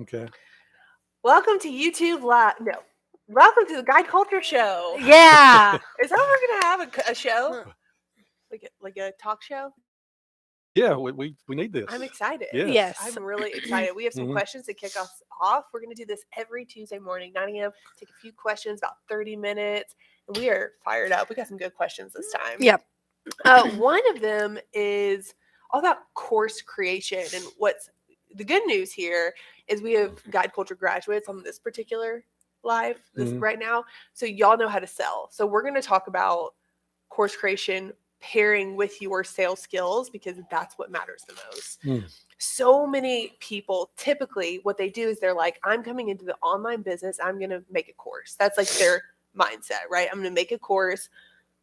Okay. Welcome to YouTube Live. No. Welcome to the Guide Culture Show. Yeah. Is that what we're going to have a show? Like a talk show? Yeah, we need this. I'm excited. Yes. Yes. I'm really excited. We have some Mhm. questions to kick us off. We're going to do this every Tuesday morning, 9 a.m. Take a few questions, about 30 minutes. And we are fired up. We got some good questions this time. Yep. One of them is all about course creation. And what's the good news here is we have Guide Culture graduates on this particular live Mhm. right now. So y'all know how to sell. So we're going to talk about course creation pairing with your sales skills because that's what matters the most. So many people typically what they do is they're like, I'm coming into the online business, I'm going to make a course. That's like their mindset, right? I'm going to make a course,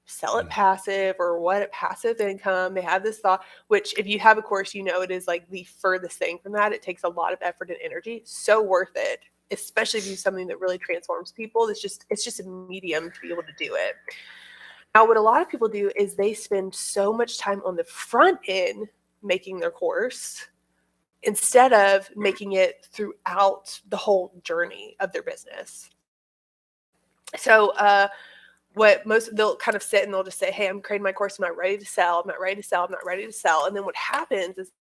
sell it passive or what passive income. They have this thought, which if you have a course, you know it is like the furthest thing from that. It takes a lot of effort and energy. So worth it, especially if you do something that really transforms people. It's just a medium to be able to do it. Now, what a lot of people do is they spend so much time on the front end making their course instead of making it throughout the whole journey of their business. So, they'll kind of sit and they'll just say, hey, I'm creating my course. I'm not ready to sell. I'm not ready to sell. I'm not ready to sell. And then what happens is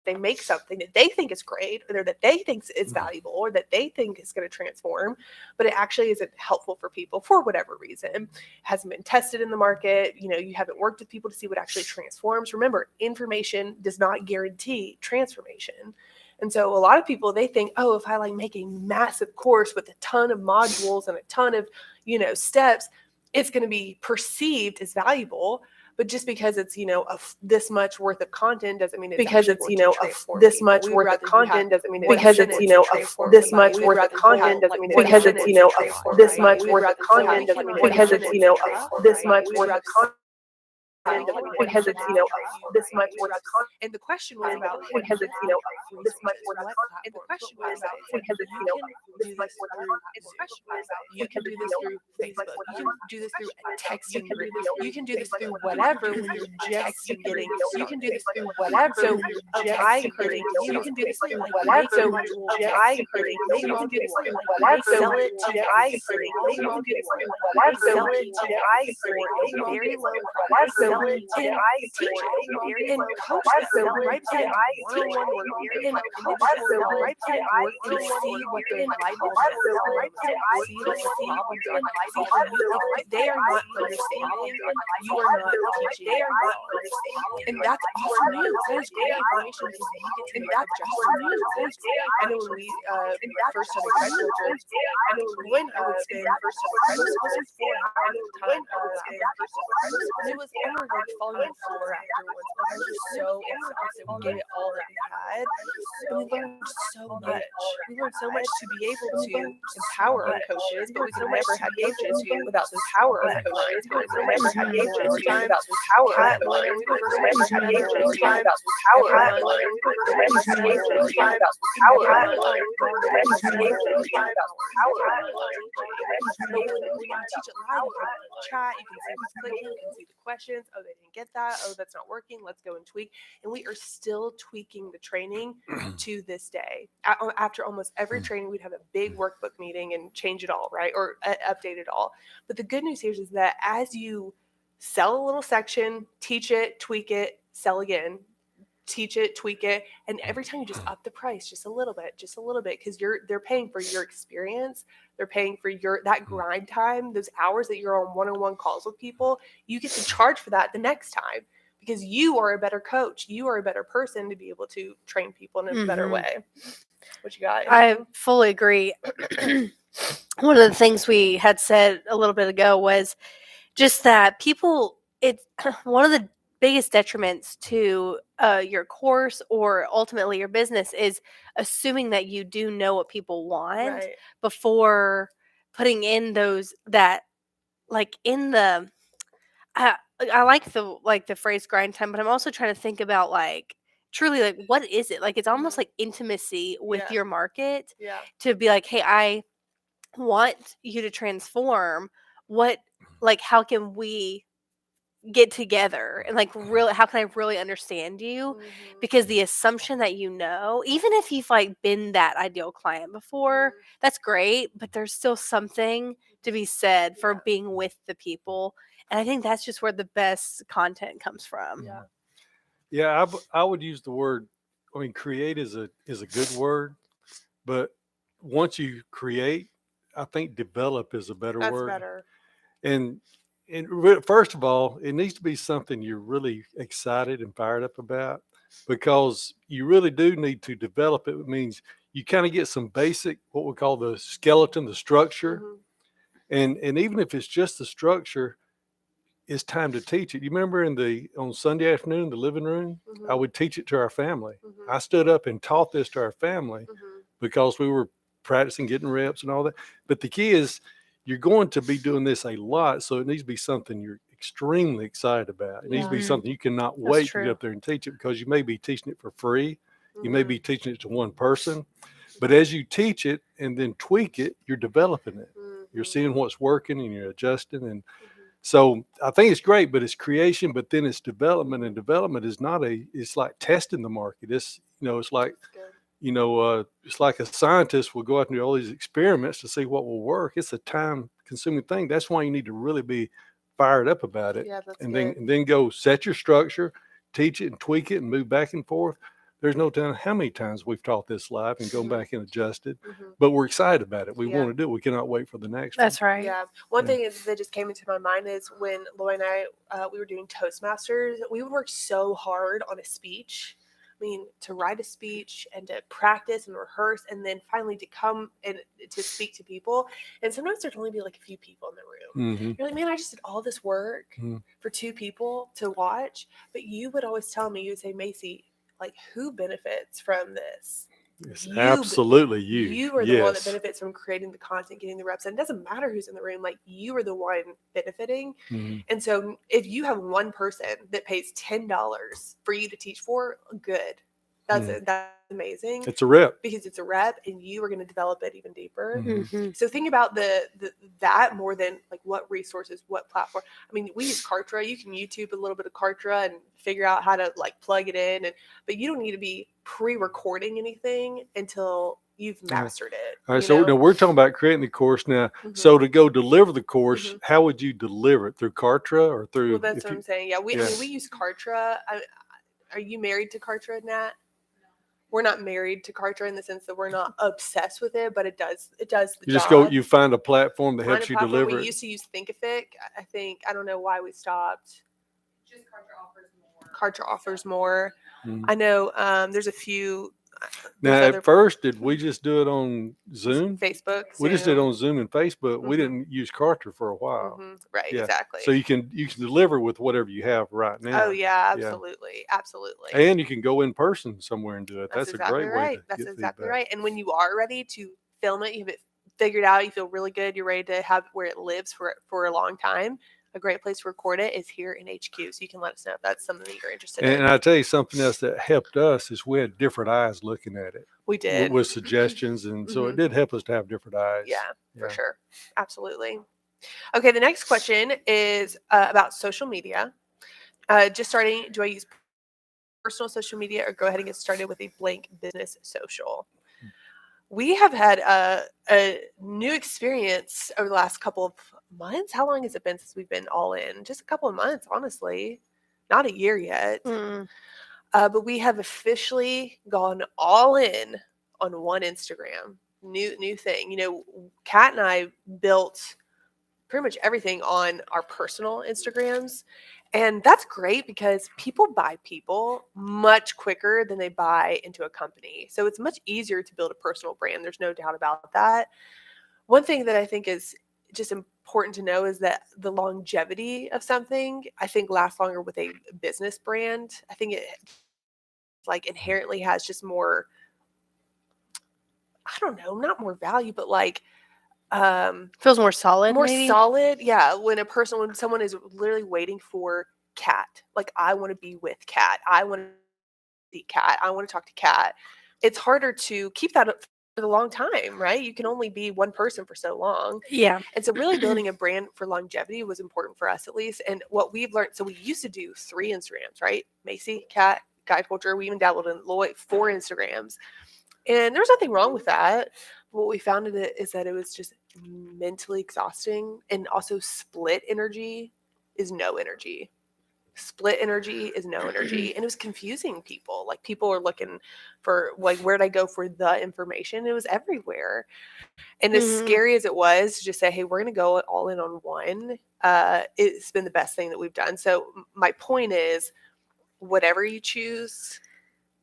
they make something that they think is great or that they think is valuable or that they think is going to transform, but it actually isn't helpful for people for whatever reason. It hasn't been tested in the market. You haven't worked with people to see what actually transforms. Remember, information does not guarantee transformation. And so a lot of people, they think, oh, if I make a massive course with a ton of modules and a ton of, steps, it's going to be perceived as valuable. But just because it's, this much worth of content doesn't mean it's Because actually it's, going to transform this people. much We would worth rather of you have content doesn't mean one because sentence it's, to transform this somebody. much We'd worth rather of you have, content doesn't mean one because it's, sentence to transform this somebody. much We'd worth rather of you have content doesn't mean one because it's, sentence to transform this somebody. much We'd worth rather of content. because it's, this much worth of content. and the question was about Because it's, this much worth of content. and the question was about Because it's, you can this do much this worth of through content. you can do this Because through this much Facebook, worth you of can do this through a content. texting group, you can do this This much through worth of whatever content. when you're just getting You can do this through started. whatever. So when you're just I getting encourage you can do this through whatever. so when you're I just encourage getting you can do this through whatever. sell when it you're to just I getting encourage you can do this through whatever. sell when it to you're I just for getting a very low whatever. price, sell when it you're and just teach getting it very and low coach price. them when right you're beside just one-on-one work getting and very individual low right beside work to see what their life is see what the problems are. See, if they are not understanding, you are not teaching them well. And that's awesome news. That is great information because you get to make adjustments. That is great. I know when we first started Guide Culture, I know when I would spend first time it was 4 hours at a time. And it was I remember falling on the floor afterwards. I was just so exhausted. We gave it all that we had. And we learned so much. We learned so much to be able to empower our coaches, but we could never have coaches without the power of coaches. We could never have coaches without the power of coaches. We would never have coaches without the power of coaches. We would never have coaches without the power of coaches. We would never have coaches without the power of coaches. So when you teach it live, you can chat, you can see who's clicking, you can see the questions. Oh, they didn't get that. Oh, that's not working. Let's go and tweak. And we are still tweaking the training to this day. After almost every training, we'd have a big workbook meeting and change it all, right? Or update it all. But the good news here is that as you sell a little section, teach it, tweak it, sell again, teach it, tweak it, and every time you just up the price just a little bit, because they're paying for your experience, they're paying for that grind time, those hours that you're on one-on-one calls with people. You get to charge for that the next time because you are a better coach, you are a better person to be able to train people in a better way. What you got? I fully agree. One of the things we had said a little bit ago was just that people, it's one of the biggest detriments to your course or ultimately your business is assuming that you do know what people want before putting in those that in the I like the phrase grind time, but I'm also trying to think about truly what is it? It's almost like intimacy with your market to be like, hey, I want you to transform. What how can we get together and like really how can I really understand you, because the assumption that even if you've like been that ideal client before, that's great, but there's still something to be said for being with the people, and I think that's just where the best content comes from. Yeah. Yeah, I would use the word. I mean, create is a good word, but once you create, I think develop is a better That's word. better. And first of all, it needs to be something you're really excited and fired up about, because you really do need to develop it. It means you kind of get some basic, what we call the skeleton, the structure, Mhm. and even if it's just the structure, it's time to teach it. You remember on Sunday afternoon in the living room, I Mhm. would teach it to our family. Mhm. I stood up and taught this to our family Mhm. because we were practicing getting reps and all that. But the key is you're going to be doing this a lot, so it needs to be something you're extremely excited about. It needs to be Yeah. something you cannot That's wait to true. get up there and teach it, because you may be teaching it for free. You may Mhm. be teaching it to one person, but as you teach it and then tweak it, you're developing it. You're Mhm. seeing what's working and you're adjusting. And Mhm. so I think it's great, but it's creation, but then it's development, and development is not it's like testing the market. It's like, That's good. it's like a scientist will go out and do all these experiments to see what will work. It's a time consuming thing. That's why you need to really be fired up about it. Yeah, that's And good. then go set your structure, teach it and tweak it and move back and forth. There's no telling how many times we've taught this live and gone Mhm. back and adjusted, Mhm. but we're excited about it. We Yeah. want to do it. We cannot wait for the next one. That's right. Yeah. One Yeah. thing that just came into my mind is when Lloyd and I we were doing Toastmasters, we would work so hard on a speech. I mean, to write a speech and to practice and rehearse, and then finally to come and to speak to people. And sometimes there'd only be like a few people in the room. Mm-hmm. You're like, man, I just did all this work Mhm. for 2 people to watch. But you would always tell me, you would say, Macy, like, who benefits from this? It's You absolutely you. You are the one that Yes. benefits from creating the content, getting the reps. And it doesn't matter who's in the room, like you are the one benefiting. Mhm. And so if you have one person that pays $10 for you to teach for, good. That's amazing, It's a rep. because it's a rep and you are going to develop it even deeper. Mhm. So think about that more than like what resources, what platform. I mean, we use Kartra. You can YouTube a little bit of Kartra and figure out how to like plug it in, but you don't need to be pre-recording anything until you've mastered it. All right, you so know? now we're talking about creating the course now. Mhm. So to go deliver the course, Mhm. how would you deliver it? Through Kartra or through? Well, that's what I'm saying. Yeah, I Yeah. mean, we use Kartra. Are you married to Kartra, Nat? We're not married to Kartra in the sense that we're not obsessed with it, but it does the You just job. you find a platform that Find a helps you platform. deliver We it. used to use Thinkific. I think, I don't know why we stopped. Just Kartra offers more. Kartra offers more. Mhm. I know there's a few. Now, there's at first, did we just do it on Zoom? Facebook. We just did it Zoom. on Zoom and Facebook. We Mhm. didn't use Kartra for a while. Right, Yeah. exactly. So you can deliver with whatever you have right now. Oh yeah, absolutely, absolutely. And you can go in person somewhere and do it. That's That's a exactly great way right. to That's get exactly feedback. right. And when you are ready to film it, you have it figured out, you feel really good, you're ready to have where it lives for a long time. A great place to record it is here in HQ. So you can let us know if that's something that you're interested in. And I tell you something else that helped us is we had different eyes looking at it. We did. With suggestions, and so it did help us to have different eyes. Yeah, for sure. Absolutely. Okay, the next question is about social media. Just starting, do I use personal social media or go ahead and get started with a blank business social? We have had a new experience over the last couple of months. How long has it been since we've been all in? Just a couple of months, honestly. Not a year yet. But we have officially gone all in on one Instagram. New thing. You know, Kat and I built pretty much everything on our personal Instagrams. And that's great because people buy people much quicker than they buy into a company. So it's much easier to build a personal brand. There's no doubt about that. One thing that I think is just important to know is that the longevity of something, I think, lasts longer with a business brand. I think it like inherently has just more, I don't know, not more value, but like Feels more solid, more maybe? solid. Yeah, when someone is literally waiting for Kat, like I want to be with Kat, I want to see Kat, I want to talk to Kat. It's harder to keep that a long time, right? You can only be one person for so long. Yeah. And so really building a brand for longevity was important for us, at least. And what we've learned, so we used to do 3 Instagrams, right? Macy, Kat, Guide Culture. We even dabbled in Lloyd, 4 Instagrams. And there's nothing wrong with that. What we found in it is that it was just mentally exhausting, and also split energy is no energy. Split energy is no energy. And it was confusing people. Like, people were looking for, like, where'd I go for the information? It was everywhere. And as Mhm. scary as it was to just say, hey, we're going to go all in on one, it's been the best thing that we've done. So my point is, whatever you choose,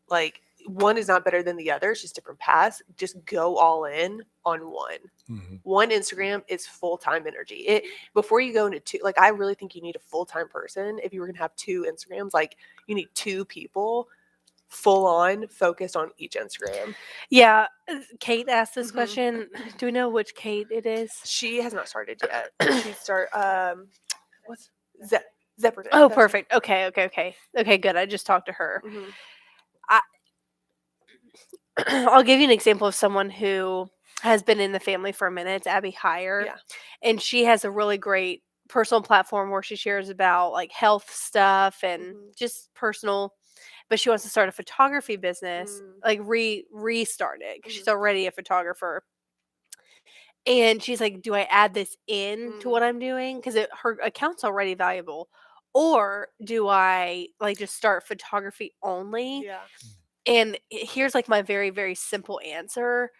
like, one is not better than the other. It's just different paths. Just go all in on one. Mhm. One Instagram is full-time energy. It, before you go into 2, like, I really think you need a full-time person. If you were going to have 2 Instagrams, like, you need 2 people full on focused on each Instagram. Yeah. Kate asked this Mhm. question. Do we know which Kate it is? She has not started yet. She what's Zepperton. Oh, That's her. perfect. Okay. Okay, good. I just talked to her. Mhm. I'll give you an example of someone who has been in the family for a minute. It's Abby Heyer. Yeah. And she has a really great personal platform where she shares about like health stuff and Mhm. just personal. But she wants to start a photography business, like restart it, because she's Mhm. already a photographer. And she's like, "Do I add this in to Mm. what I'm doing? Because her account's already valuable, or do I like just start photography only?" Yeah. And here's like my very, very simple answer.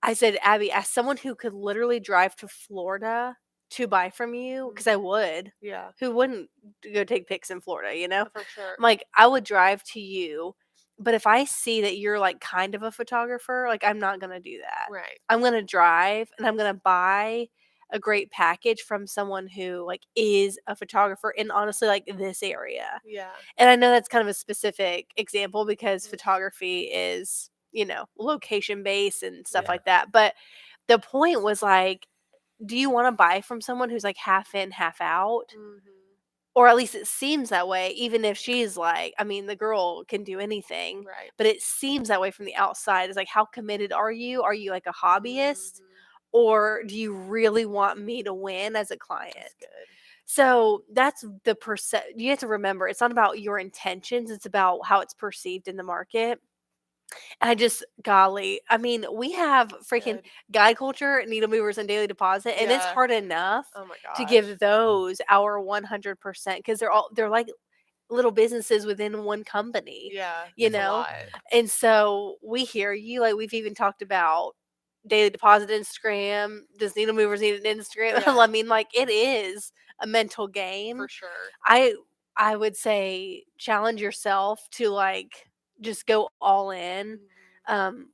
I said, Abby, as someone who could literally drive to Florida to buy from you, because I would, Yeah. who wouldn't go take pics in Florida, you know? For sure. I'm like, I would drive to you. But if I see that you're like kind of a photographer, like, I'm not going to do that. Right. I'm going to drive and I'm going to buy a great package from someone who like is a photographer in honestly like this area. Yeah. And I know that's kind of a specific example because Mhm. photography is, location based and stuff Yeah. like that. But the point was like, do you want to buy from someone who's like half in, half out? Mhm. Or at least it seems that way, even if she's like, I mean, the girl can do anything, Right. but it seems that way from the outside. It's like, how committed are you? Are you like a hobbyist? Mhm. Or do you really want me to win as a client? That's good. So that's the you have to remember, it's not about your intentions, it's about how it's perceived in the market. And golly, I mean, we have freaking Good. Guide Culture, Needle Movers, and Daily Deposit, and it's Yeah. hard enough Oh my to gosh. give those our 100% because they're like little businesses within one company, Yeah. you It's a know? lot. And so we hear you. Like, we've even talked about Daily Deposit Instagram. Does Needle Movers need an Instagram? Yeah. I mean, like, it is a mental game. For sure. I would say challenge yourself to like just go all in.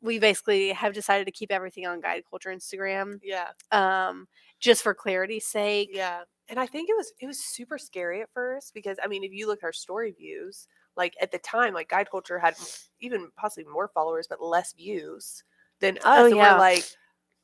We basically have decided to keep everything on Guide Culture Instagram, Yeah. just for clarity's sake. Yeah. And I think it was super scary at first because, I mean, if you look at our story views, like, at the time, like, Guide Culture had even possibly more followers but less views than us. Oh, And yeah. we're like,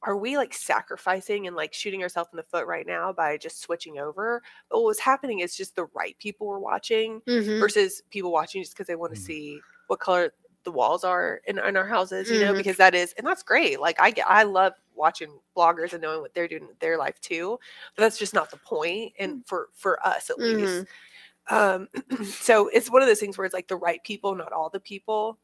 are we like sacrificing and like shooting ourselves in the foot right now by just switching over? But what was happening is just the right people were watching Mhm. versus people watching just because they want to see what color the walls are in our houses, Mhm. because and that's great. Like, I love watching bloggers and knowing what they're doing with their life too, but that's just not the point. And for us at least, so it's one of those things where it's like the right people, not all the people.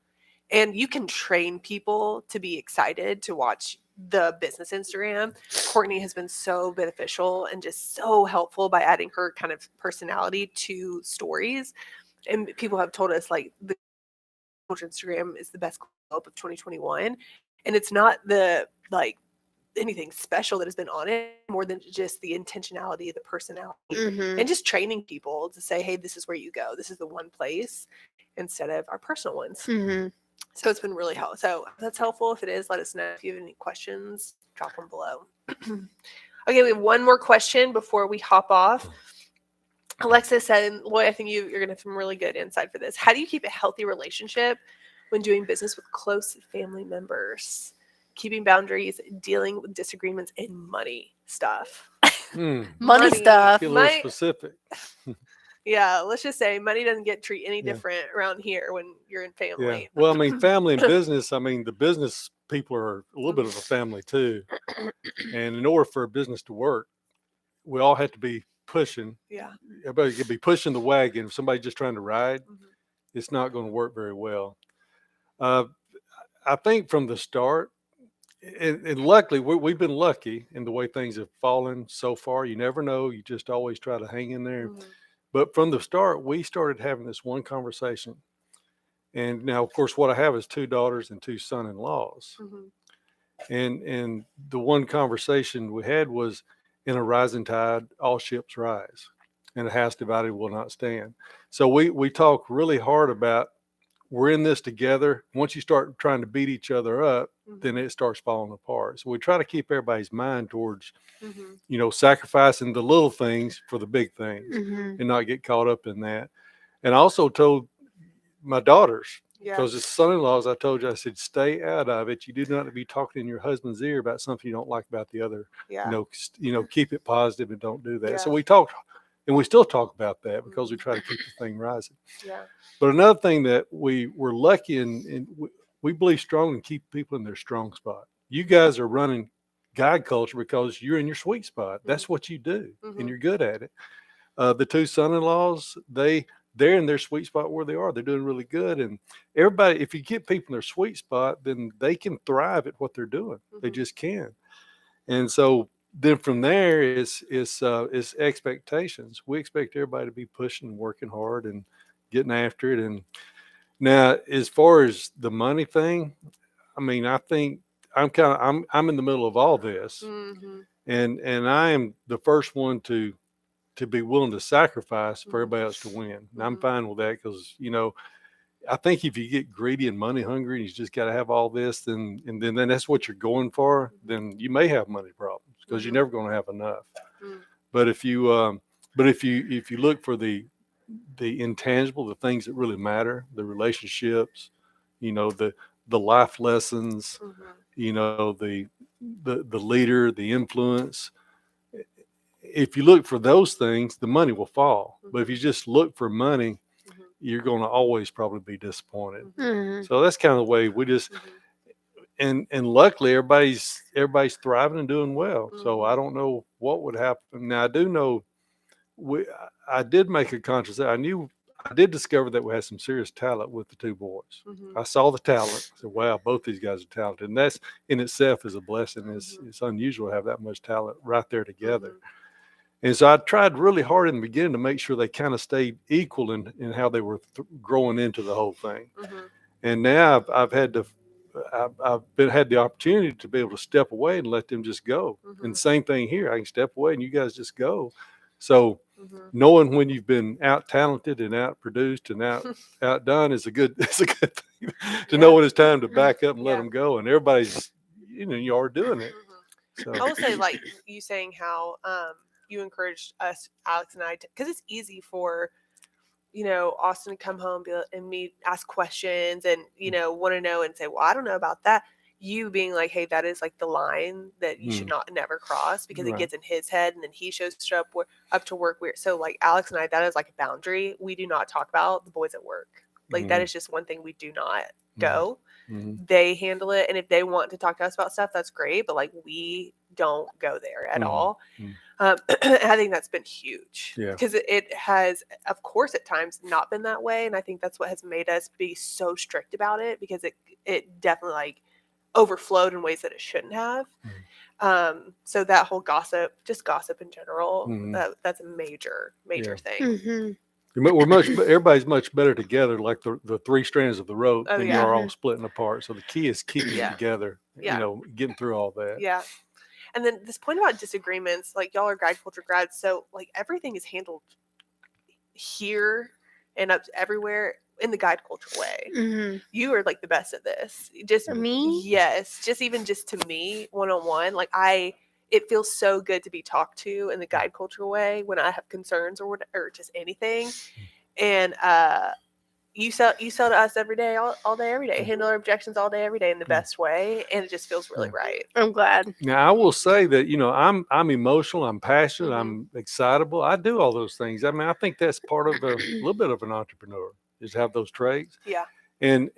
And you can train people to be excited to watch the business Instagram. Courtney has been so beneficial and just so helpful by adding her kind of personality to stories. And people have told us like the Instagram is the best glow up of 2021. And it's not the like anything special that has been on it more than just the intentionality, the personality, and just training people to say, hey, this is where you go. This is the one place instead of our personal ones. So it's been really helpful. So if that's helpful. If it is, let us know. If you have any questions, drop them below. Okay, we have one more question before we hop off. Alexa said, and Lloyd, I think you're going to have some really good insight for this. How do you keep a healthy relationship when doing business with close family members? Keeping boundaries, dealing with disagreements, and money stuff. Money stuff. Get a little Money- specific. Yeah, let's just say money doesn't get treated any Yeah. different around here when you're in Yeah. family. Well, I mean, family and business, I mean, the business people are a little bit of a family too. And in order for a business to work, we all have to be pushing. Yeah. Everybody could be pushing the wagon. If somebody's just trying to ride, Mhm. it's not going to work very well. Uh, I think from the start, and luckily, we've been lucky in the way things have fallen so far. You never know. You just always try to hang in there. Mhm. But from the start, we started having this one conversation. And now, of course, what I have is 2 daughters and 2 son-in-laws. Mhm. And the one conversation we had was, in a rising tide, all ships rise, and a house divided will not stand. So we talk really hard about, we're in this together. Once you start trying to beat each other up, then it starts falling apart. So we try to keep everybody's mind towards, Mhm. sacrificing the little things for the big things Mhm. and not get caught up in that. And I also told my daughters, Yeah. because as son-in-laws, I told you, I said, stay out of it. You do not be talking in your husband's ear about something you don't like about the other. Yeah. Keep it positive and don't do that. Yeah. So we talked, and we still talk about that because we try to keep the thing rising. Yeah. But another thing that we were lucky in, and we believe strong and keep people in their strong spot. You guys are running guide culture because you're in your sweet spot. That's what you do, Mhm. and you're good at it. The 2 son-in-laws, they're in their sweet spot where they are. They're doing really good. And everybody, if you get people in their sweet spot, then they can thrive at what they're doing. They Mhm. just can. And so then from there is expectations. We expect everybody to be pushing and working hard and getting after it. And now, as far as the money thing, I mean, I think I'm in the middle of all this, Mhm. and I am the first one to be willing to sacrifice for Mhm. everybody else to win. And I'm Mhm. fine with that because, I think if you get greedy and money hungry and you just got to have all this, then that's what you're going for, then you may have money problems because you're Mhm. never going to have enough. Mm. But if you look for the intangible, the things that really matter, the relationships, the life lessons, Mhm. the leader, the influence, if you look for those things, the money will fall. But if you just look for money, Mhm. you're going to always probably be disappointed. Mhm. So that's kind of the way we just, Mhm. and luckily everybody's thriving and doing well. So I Mhm. don't know what would happen. Now I do know I did make a conscious. I did discover that we had some serious talent with the 2 boys. Mhm. I saw the talent. I said, wow, both these guys are talented. And that's in itself is a blessing. It's unusual to have that much talent right there together. Mhm. And so I tried really hard in the beginning to make sure they kind of stayed equal in how they were growing into the whole thing. Mhm. And now I've had the opportunity to be able to step away and let them just go. And Mhm. same thing here, I can step away and you guys just go. So Mhm. knowing when you've been out talented and out produced and outdone is a good it's a good thing to know when it's time to back up and let Yeah. them go. And everybody's you are doing it. Mhm. So I will say, like you saying how you encouraged us, Alex and I, because it's easy for Austin to come home and me ask questions and want to know and say, well, I don't know about that. You being like, hey, that is like the line that you should not never cross because it Right. gets in his head and then he shows up to work weird. So like Alex and I, that is like a boundary. We do not talk about the boys at work. Like that is just one thing we do not go. Mhm. They handle it, and if they want to talk to us about stuff, that's great. But like we don't go there at Mhm. all. Mhm. I think that's been huge Yeah. because it has, of course, at times not been that way, and I think that's what has made us be so strict about it because it definitely like overflowed in ways that it shouldn't have. So that whole just gossip in general, Mhm. that's a major Yeah. thing. Mhm. Everybody's much better together, like the 3 strands of the rope, Oh, than you yeah. are all splitting apart. So the key is keeping Yeah. it together. Yeah. Getting through all that. Yeah. And then this point about disagreements, like y'all are guide culture grads, so like everything is handled here and up everywhere in the guide culture way. Mhm. You are like the best at this. Just Me? yes, just to me one-on-one, like it feels so good to be talked to in the guide culture way when I have concerns or just anything. And you sell to us every day, all day, every day. Handle our objections all day, every day in the best way, and it just feels really right. I'm glad. Now I will say that, you know, I'm emotional, I'm passionate, Mhm. I'm excitable. I do all those things. I mean, I think that's part of a little bit of an entrepreneur is have those traits. Yeah. And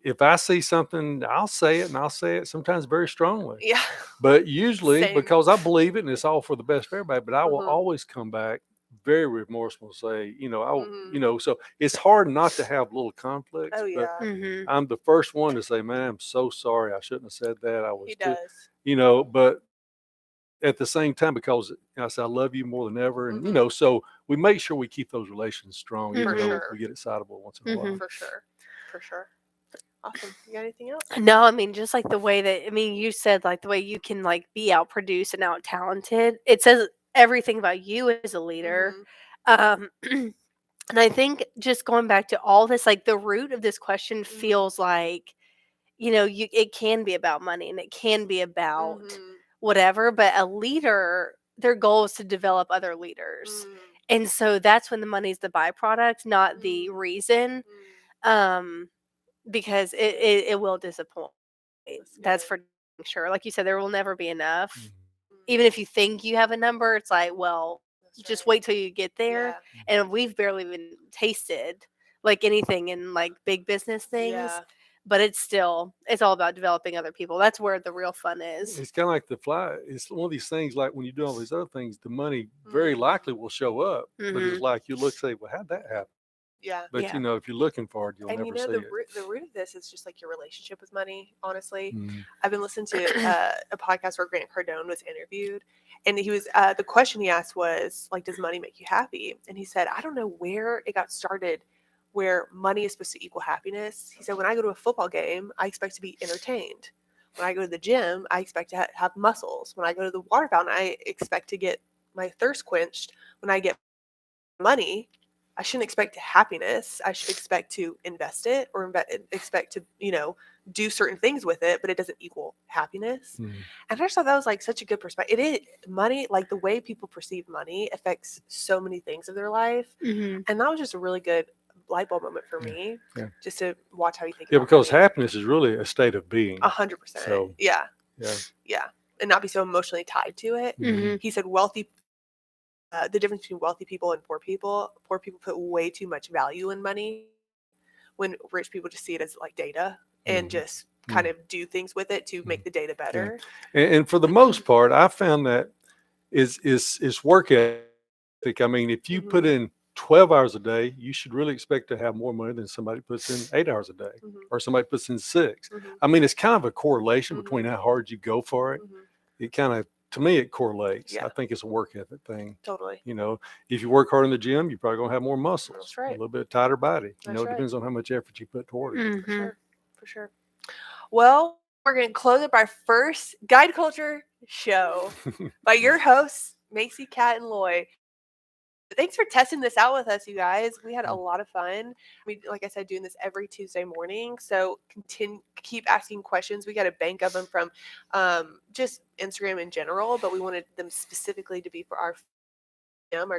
if I see something, I'll say it, and I'll say it sometimes very strongly. Yeah. But usually Same. because I believe it and it's all for the best for everybody, but I will Mhm. always come back very remorseful and say, you know, Mhm. you know, so it's hard not to have little conflicts. Oh But yeah. Mm-hmm. I'm the first one to say, man, I'm so sorry. I shouldn't have said that. I was He too, does. you know, but at the same time, because I say I love you more than ever. And, you Mhm. know, so we make sure we keep those relations strong, even For though sure. we get excitable once in a Mhm. while. For sure. For sure. Awesome. You got anything else? No, I mean, just like the way that, I mean, you said like the way you can like be out produced and out talented. It says everything about you as a leader. Mhm. And I think just going back to all this, like the root of this question Mhm. feels like, you know, it can be about money and it can be about Mhm. whatever, but a leader, their goal is to develop other leaders. Mm. And so that's when the money's the byproduct, not the Mm. reason. Mm. Um, because it will disappoint. That's good. for sure. Like you said, there will never be enough. Mhm. Even if you think you have a number, it's like, well, That's just right. wait till you get there. Yeah. And we've barely even tasted like anything in like big business things. Yeah. But it's all about developing other people. That's where the real fun is. It's kind of like the fly. It's one of these things like when you do all these other things, the money very Mm. likely will show up. But Mhm. it's like you look, say, well, how'd that happen? Yeah. But, Yeah. you know, if you're looking for it, you'll And you never know see it. the root of this is just like your relationship with money. Honestly, Mhm. I've been listening to a podcast where Grant Cardone was interviewed, and he was the question he asked was like, "Does money make you happy?" And he said, "I don't know where it got started, where money is supposed to equal happiness." He said, "When I go to a football game, I expect to be entertained. When I go to the gym, I expect to have muscles. When I go to the water fountain, I expect to get my thirst quenched. When I get money, I shouldn't expect happiness. I should expect to invest it or expect to, do certain things with it, but it doesn't equal happiness." Mhm. And I just thought that was like such a good perspective. It is money, like the way people perceive money affects so many things of their life. Mm-hmm. And that was just a really good light bulb moment for Yeah, me, yeah. just to watch how you think Yeah, about because money. happiness is really a state of being. 100%. So, Yeah. yeah. Yeah. And not be so emotionally tied to it. Mm-hmm. He said the difference between wealthy people and poor people put way too much value in money, when rich people just see it as like data and Mhm. just kind of do things with it to make the data better. And for the most part, I found that is work ethic. I mean, if you put Mhm. in 12 hours a day, you should really expect to have more money than somebody puts in 8 hours a day Mhm. or somebody puts in 6. Mhm. I mean, it's kind of a correlation between Mhm. how hard you go for it. Mhm. It kind of, to me, it correlates. Yeah. I think it's a work ethic thing. Totally. You know, if you work hard in the gym, you're probably gonna have more muscles, That's right. a little bit tighter body. You That's know, it right. depends on how much effort you put toward it. For Mm-hmm. sure. For sure. Well, we're going to close up our first Guide Culture show by your hosts, Macy, Kat, and Loy. Thanks for testing this out with us, you guys. We had a lot of fun. We, like I said, doing this every Tuesday morning. So keep asking questions. We got a bank of them from just Instagram in general, but we wanted them specifically to be for our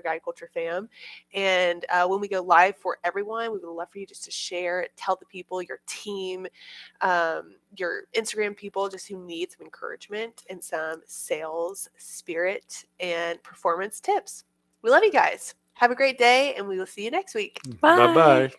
Guide Culture fam. And when we go live for everyone, we would love for you just to share, tell the people, your team, your Instagram people, just who need some encouragement and some sales spirit and performance tips. We love you guys. Have a great day, and we will see you next week. Bye. Bye-bye.